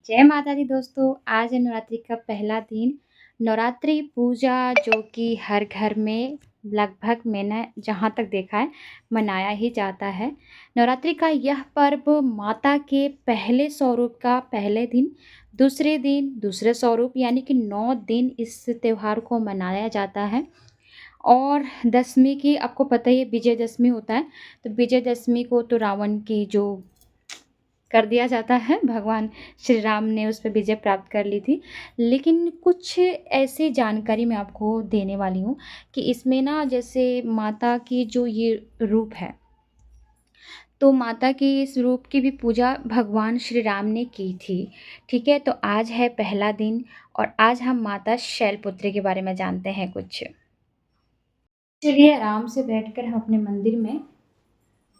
जय माता दी दोस्तों। आज है नवरात्रि का पहला दिन। नवरात्रि पूजा जो कि हर घर में लगभग मैंने जहाँ तक देखा है मनाया ही जाता है। नवरात्रि का यह पर्व माता के पहले स्वरूप का पहले दिन, दूसरे दिन दूसरे स्वरूप यानी कि 9 दिन इस त्योहार को मनाया जाता है। और दशमी की आपको पता ही है विजयदशमी होता है। तो विजयदशमी को तो रावण की जो कर दिया जाता है, भगवान श्री राम ने उस पे विजय प्राप्त कर ली थी। लेकिन कुछ ऐसी जानकारी मैं आपको देने वाली हूँ कि इसमें ना जैसे माता की जो ये रूप है, तो माता की इस रूप की भी पूजा भगवान श्री राम ने की थी। ठीक है, तो आज है पहला दिन और आज हम माता शैलपुत्री के बारे में जानते हैं कुछ। चलिए आराम से बैठकर हम अपने मंदिर में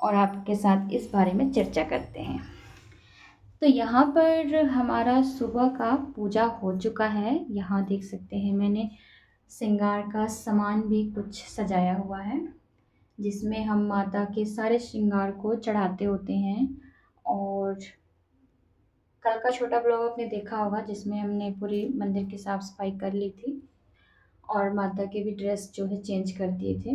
और आपके साथ इस बारे में चर्चा करते हैं। तो यहाँ पर हमारा सुबह का पूजा हो चुका है। यहाँ देख सकते हैं मैंने श्रृंगार का सामान भी कुछ सजाया हुआ है, जिसमें हम माता के सारे श्रृंगार को चढ़ाते होते हैं। और कल का छोटा ब्लॉग आपने देखा होगा जिसमें हमने पूरी मंदिर की साफ सफाई कर ली थी और माता के भी ड्रेस जो है चेंज कर दिए थे।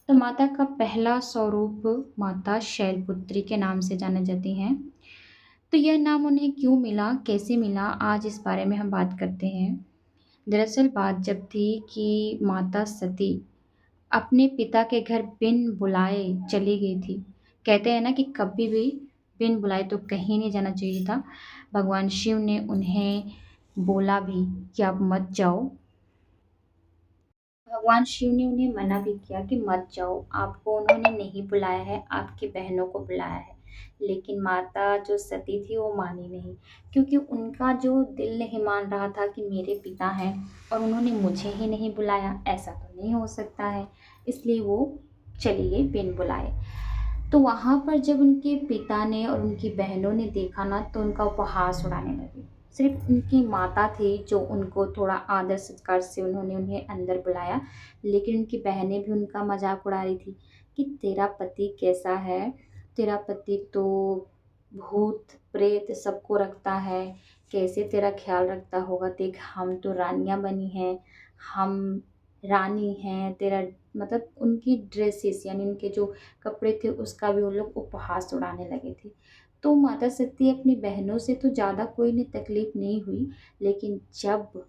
तो माता का पहला स्वरूप माता शैलपुत्री के नाम से जाने जाती हैं। तो यह नाम उन्हें क्यों मिला, कैसे मिला, आज इस बारे में हम बात करते हैं। दरअसल बात जब थी कि माता सती अपने पिता के घर बिन बुलाए चली गई थी। कहते हैं ना कि कभी भी बिन बुलाए तो कहीं नहीं जाना चाहिए था। भगवान शिव ने उन्हें बोला भी कि आप मत जाओ। भगवान शिव ने उन्हें मना भी किया कि मत जाओ, आपको उन्होंने नहीं बुलाया है, आपकी बहनों को बुलाया है। लेकिन माता जो सती थी वो मानी नहीं, क्योंकि उनका जो दिल नहीं मान रहा था कि मेरे पिता हैं और उन्होंने मुझे ही नहीं बुलाया, ऐसा तो नहीं हो सकता है। इसलिए वो चली गई बिन बुलाए। तो वहाँ पर जब उनके पिता ने और उनकी बहनों ने देखा ना, तो उनका उपहास उड़ाने लगे। सिर्फ उनकी माता थी जो उनको थोड़ा आदर सत्कार से उन्होंने उन्हें अंदर बुलाया, लेकिन उनकी बहनें भी उनका मजाक उड़ा रही थी कि तेरा पति कैसा है, तेरा पति तो भूत प्रेत सबको रखता है, कैसे तेरा ख्याल रखता होगा, देख हम तो रानियां बनी हैं, हम रानी हैं, तेरा मतलब उनकी ड्रेसेस यानी उनके जो कपड़े थे उसका भी वो लोग उपहास उड़ाने लगे थे। तो माता सती अपनी बहनों से तो ज़्यादा कोई ने तकलीफ नहीं हुई, लेकिन जब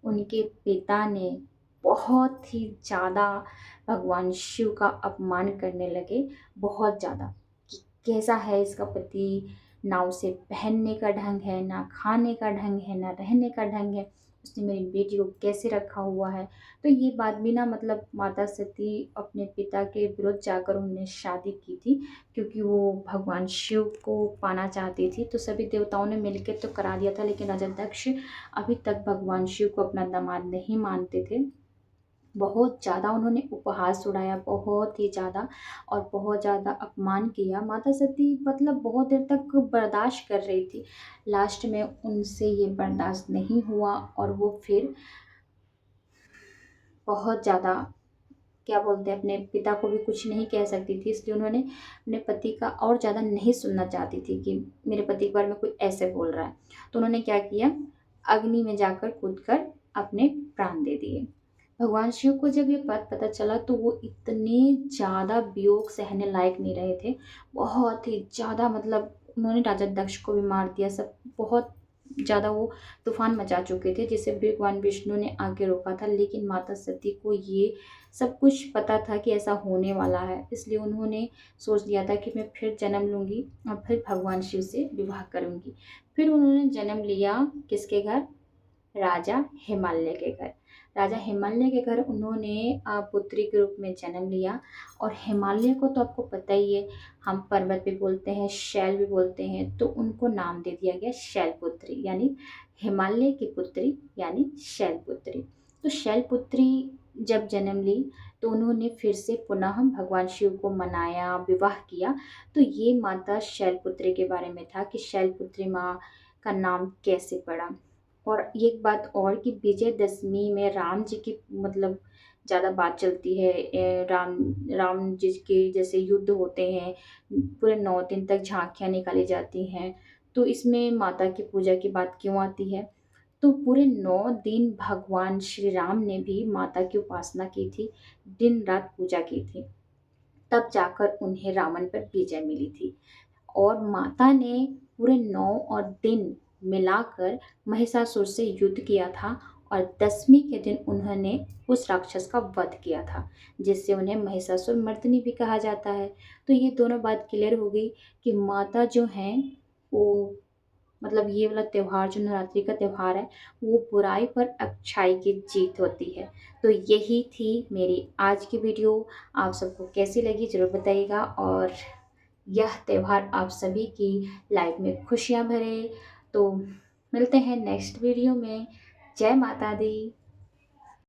उनके पिता ने बहुत ही ज़्यादा भगवान शिव का अपमान करने लगे, बहुत ज़्यादा, कि कैसा है इसका पति, ना उसे पहनने का ढंग है, ना खाने का ढंग है, ना रहने का ढंग है, उसने मेरी बेटी को कैसे रखा हुआ है। तो ये बात भी ना मतलब माता सती अपने पिता के विरुद्ध जाकर उन्होंने शादी की थी, क्योंकि वो भगवान शिव को पाना चाहती थी। तो सभी देवताओं ने मिलकर तो करा दिया था, लेकिन राजा दक्ष अभी तक भगवान शिव को अपना दामाद नहीं मानते थे। बहुत ज़्यादा उन्होंने उपहास उड़ाया, बहुत ही ज़्यादा, और बहुत ज़्यादा अपमान किया। माता सती मतलब बहुत देर तक बर्दाश्त कर रही थी। लास्ट में उनसे ये बर्दाश्त नहीं हुआ और वो फिर बहुत ज़्यादा क्या बोलते हैं, अपने पिता को भी कुछ नहीं कह सकती थी, इसलिए उन्होंने अपने पति का और ज़्यादा नहीं सुनना चाहती थी कि मेरे पति के बारे में कोई ऐसे बोल रहा है। तो उन्होंने क्या किया, अग्नि में जाकर कूद कर अपने प्राण दे दिए। भगवान शिव को जब ये बात पता चला तो वो इतने ज़्यादा वियोग सहने लायक नहीं रहे थे, बहुत ही ज़्यादा मतलब उन्होंने राजा दक्ष को भी मार दिया, सब बहुत ज़्यादा वो तूफान मचा चुके थे, जिसे भगवान विष्णु ने आगे रोका था। लेकिन माता सती को ये सब कुछ पता था कि ऐसा होने वाला है, इसलिए उन्होंने सोच लिया था कि मैं फिर जन्म लूँगी और फिर भगवान शिव से विवाह करूँगी। फिर उन्होंने जन्म लिया किसके घर, राजा हिमालय के घर। राजा हिमालय के घर उन्होंने पुत्री के रूप में जन्म लिया। और हिमालय को तो आपको पता ही है, हम पर्वत भी बोलते हैं, शैल भी बोलते हैं, तो उनको नाम दे दिया गया शैलपुत्री, यानी हिमालय की पुत्री यानी शैलपुत्री। तो शैलपुत्री जब जन्म ली तो उन्होंने फिर से पुनः भगवान शिव को मनाया, विवाह किया। तो ये माता शैलपुत्री के बारे में था कि शैलपुत्री माँ का नाम कैसे पड़ा। और एक बात और कि विजयदशमी में राम जी की मतलब ज़्यादा बात चलती है। राम जी के जैसे युद्ध होते हैं, पूरे 9 दिन तक झांकियाँ निकाली जाती हैं। तो इसमें माता की पूजा की बात क्यों आती है? तो पूरे 9 दिन भगवान श्री राम ने भी माता की उपासना की थी, दिन-रात पूजा की थी। तब जाकर उन्हें रावण पर विजय मिली थी। और माता ने पूरे 9 और दिन मिलाकर महिषासुर से युद्ध किया था और 10वीं के दिन उन्होंने उस राक्षस का वध किया था, जिससे उन्हें महिषासुर मर्दिनी भी कहा जाता है। तो ये दोनों बात क्लियर हो गई कि माता जो हैं वो मतलब ये वाला त्योहार जो नवरात्रि का त्योहार है वो बुराई पर अच्छाई की जीत होती है। तो यही थी मेरी आज की वीडियो। आप सबको कैसी लगी ज़रूर बताइएगा और यह त्योहार आप सभी की लाइफ में खुशियाँ भरे। तो मिलते हैं नेक्स्ट वीडियो में। जय माता दी।